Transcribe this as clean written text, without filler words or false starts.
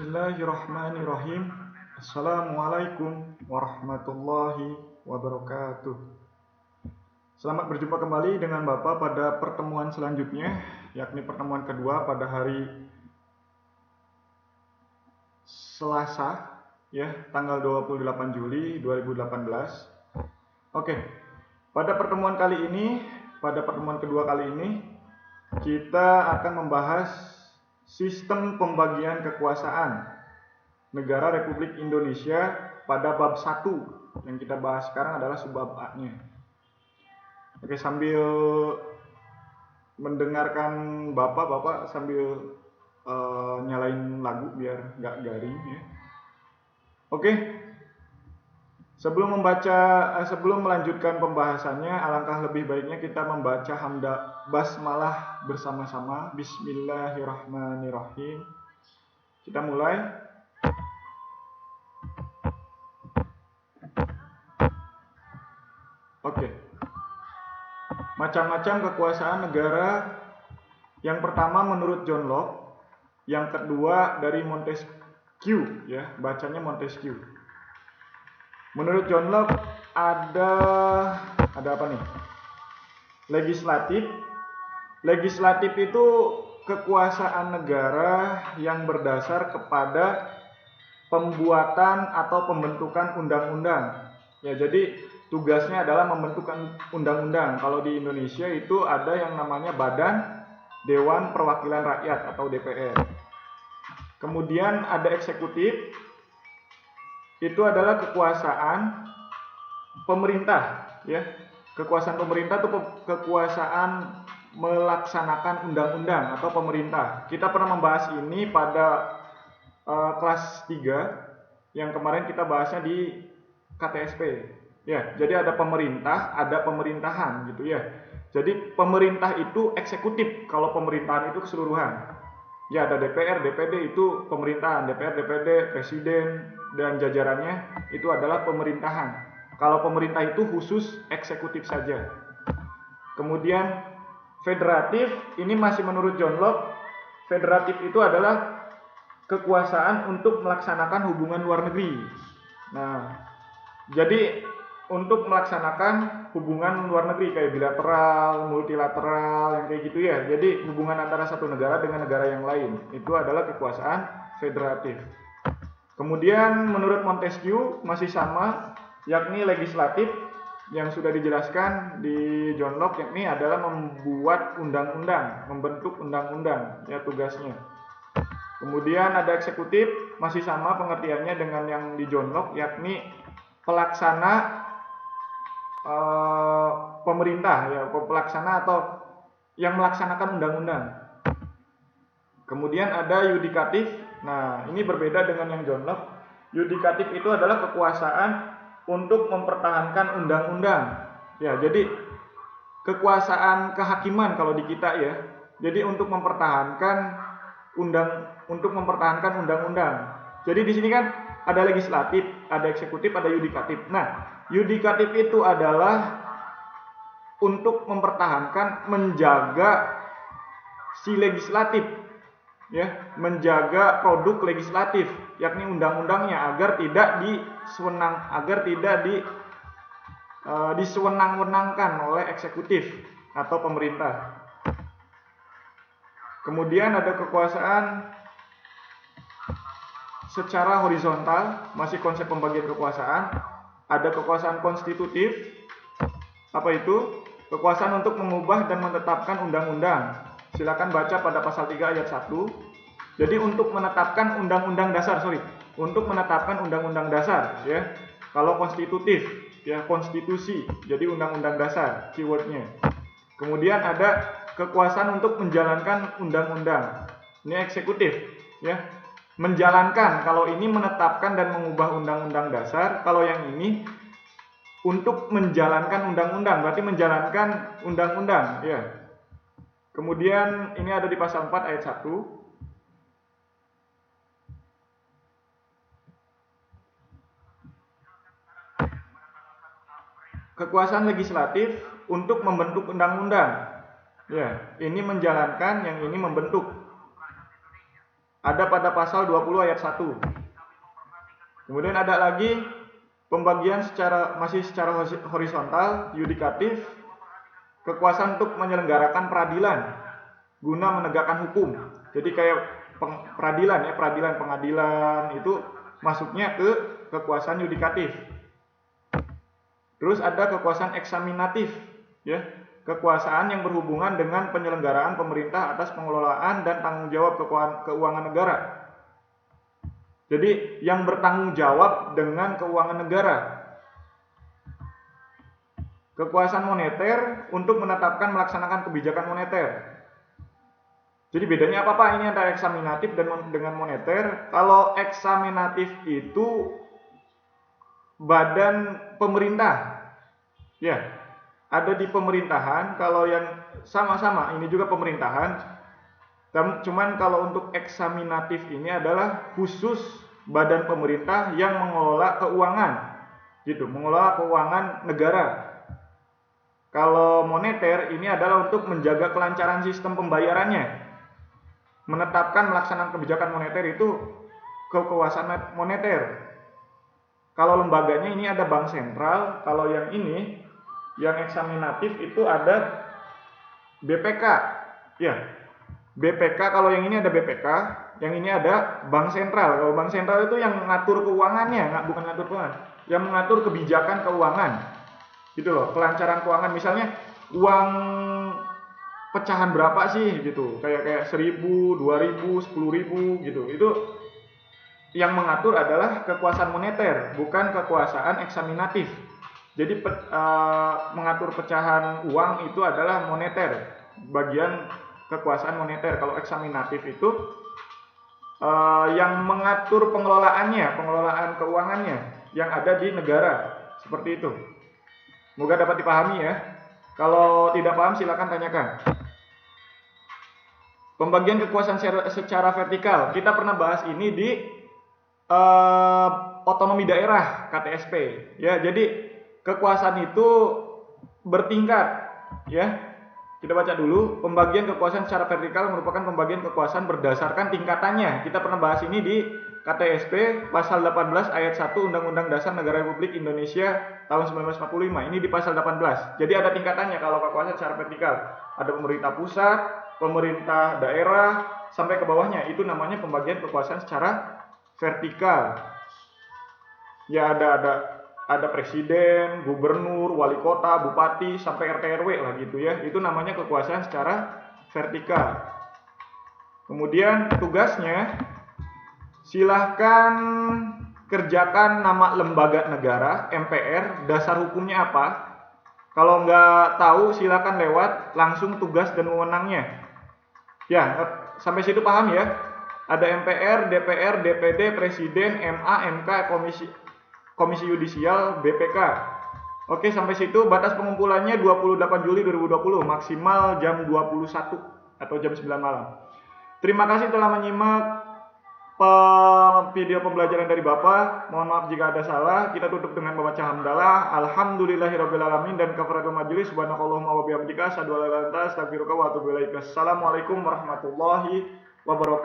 Bismillahirrahmanirrahim. Assalamualaikum warahmatullahi wabarakatuh. Selamat berjumpa kembali dengan Bapak pada pertemuan selanjutnya, yakni pertemuan kedua pada hari Selasa, tanggal 28 Juli 2018. Oke, pada pertemuan kedua kali ini, kita akan membahas sistem pembagian kekuasaan negara Republik Indonesia pada bab 1. Yang kita bahas sekarang adalah subbab A-nya. Oke, sambil mendengarkan Bapak sambil nyalain lagu biar nggak garing ya. Oke. Sebelum melanjutkan pembahasannya, alangkah lebih baiknya kita membaca hamdah basmalah bersama-sama. Bismillahirrahmanirrahim. Kita mulai. Oke. Macam-macam kekuasaan negara. Yang pertama menurut John Locke, yang kedua dari Montesquieu, ya, bacanya Montesquieu. Menurut John Locke ada apa nih? Legislatif. Legislatif itu kekuasaan negara yang berdasar kepada pembuatan atau pembentukan undang-undang. Ya, jadi tugasnya adalah membentuk undang-undang. Kalau di Indonesia itu ada yang namanya Badan Dewan Perwakilan Rakyat atau DPR. Kemudian ada eksekutif. Itu adalah kekuasaan pemerintah, ya. Kekuasaan pemerintah itu kekuasaan melaksanakan undang-undang atau pemerintah. Kita pernah membahas ini pada kelas 3 yang kemarin kita bahasnya di KTSP. Ya, jadi ada pemerintah, ada pemerintahan gitu ya. Jadi pemerintah itu eksekutif kalau pemerintahan itu keseluruhan. Ya, ada DPR, DPD itu pemerintahan, DPR, DPD, presiden dan jajarannya itu adalah pemerintahan. Kalau pemerintah itu khusus eksekutif saja. Kemudian federatif, ini masih menurut John Locke. Federatif itu adalah kekuasaan untuk melaksanakan hubungan luar negeri. Nah, jadi untuk melaksanakan hubungan luar negeri kayak bilateral, multilateral, yang kayak gitu ya. Jadi hubungan antara satu negara dengan negara yang lain itu adalah kekuasaan federatif. Kemudian menurut Montesquieu masih sama, yakni legislatif yang sudah dijelaskan di John Locke, yakni adalah membuat undang-undang, membentuk undang-undang, ya tugasnya. Kemudian ada eksekutif, masih sama pengertiannya dengan yang di John Locke, yakni pelaksana pemerintah, ya, pelaksana atau yang melaksanakan undang-undang. Kemudian ada yudikatif. Nah, ini berbeda dengan yang John Locke. Yudikatif itu adalah kekuasaan untuk mempertahankan undang-undang. Ya, jadi kekuasaan kehakiman kalau di kita ya. Jadi untuk mempertahankan undang-undang. Jadi di sini kan ada legislatif, ada eksekutif, ada yudikatif. Nah, yudikatif itu adalah untuk mempertahankan, menjaga si legislatif, ya, menjaga produk legislatif, yakni undang-undangnya agar tidak disewenang-wenangkan oleh eksekutif atau pemerintah. Kemudian ada kekuasaan secara horizontal, masih konsep pembagian kekuasaan. Ada kekuasaan konstitutif. Apa itu? Kekuasaan untuk mengubah dan menetapkan undang-undang. Silakan baca pada pasal 3 ayat 1. Jadi untuk menetapkan undang-undang dasar, ya. Kalau konstitutif, ya, konstitusi. Jadi undang-undang dasar keywordnya. Kemudian ada kekuasaan untuk menjalankan undang-undang. Ini eksekutif, ya. Menjalankan, kalau ini menetapkan dan mengubah undang-undang dasar, kalau yang ini untuk menjalankan undang-undang, berarti menjalankan undang-undang, ya. Kemudian ini ada di pasal 4 ayat 1. Kekuasaan legislatif untuk membentuk undang-undang. Ya, ini menjalankan, yang ini membentuk. ada pada pasal 20 ayat 1. Kemudian ada lagi pembagian masih secara horizontal, yudikatif, kekuasaan untuk menyelenggarakan peradilan guna menegakkan hukum. Jadi kayak peradilan ya, peradilan pengadilan itu masuknya ke kekuasaan yudikatif. Terus ada kekuasaan eksaminatif ya, kekuasaan yang berhubungan dengan penyelenggaraan pemerintah atas pengelolaan dan tanggung jawab keuangan negara. Jadi yang bertanggung jawab dengan keuangan negara. Kekuasaan moneter untuk menetapkan melaksanakan kebijakan moneter. Jadi bedanya apa Pak ini antara eksaminatif dan dengan moneter? Kalau eksaminatif itu badan pemerintah. Ya, ada di pemerintahan. Kalau yang sama-sama ini juga pemerintahan. Cuman kalau untuk eksaminatif ini adalah khusus badan pemerintah yang mengelola keuangan, gitu, mengelola keuangan negara. Kalau moneter ini adalah untuk menjaga kelancaran sistem pembayarannya, menetapkan melaksanakan kebijakan moneter itu kekuasaan moneter. Kalau lembaganya ini ada bank sentral, kalau yang ini, yang eksaminatif itu ada BPK, ya. BPK, kalau yang ini ada BPK, yang ini ada bank sentral. Kalau bank sentral itu yang mengatur keuangannya, bukan mengatur keuangan, yang mengatur kebijakan keuangan, gitu loh, kelancaran keuangan. Misalnya uang pecahan berapa sih, gitu, kayak 1.000, 2.000, 10.000, gitu. Itu yang mengatur adalah kekuasaan moneter, bukan kekuasaan eksaminatif. Jadi mengatur pecahan uang itu adalah moneter, bagian kekuasaan moneter. Kalau eksaminatif itu yang mengatur pengelolaan keuangannya yang ada di negara, seperti itu. Semoga dapat dipahami ya. Kalau tidak paham silakan tanyakan. Pembagian kekuasaan secara vertikal, kita pernah bahas ini di otonomi daerah KTSP ya. Jadi kekuasaan itu bertingkat ya. Kita baca dulu, pembagian kekuasaan secara vertikal merupakan pembagian kekuasaan berdasarkan tingkatannya. Kita pernah bahas ini di KTSP pasal 18 ayat 1 Undang-Undang Dasar Negara Republik Indonesia tahun 1945. Ini di pasal 18. Jadi ada tingkatannya kalau kekuasaan secara vertikal. Ada pemerintah pusat, pemerintah daerah, sampai ke bawahnya. Itu namanya pembagian kekuasaan secara vertikal. Ya ada presiden, gubernur, wali kota, bupati, sampai RT RW lah gitu ya. Itu namanya kekuasaan secara vertikal. Kemudian tugasnya, silahkan kerjakan nama lembaga negara, MPR, dasar hukumnya apa. Kalau nggak tahu silahkan lewat langsung tugas dan wewenangnya. Ya, sampai situ paham ya? Ada MPR, DPR, DPD, Presiden, MA, MK, Komisi Yudisial, BPK. Oke, sampai situ batas pengumpulannya 28 Juli 2020, maksimal jam 21 atau jam 9 malam. Terima kasih telah menyimak video pembelajaran dari Bapak. Mohon maaf jika ada salah. Kita tutup dengan membaca hamdalah. Alhamdulillahirabbil dan kafaratul majelis. Subhanakallahumma wa bihamdika asyhadu an la ilaha illa anta astaghfiruka wa atubu ilaik. Assalamualaikum warahmatullahi wabarakatuh.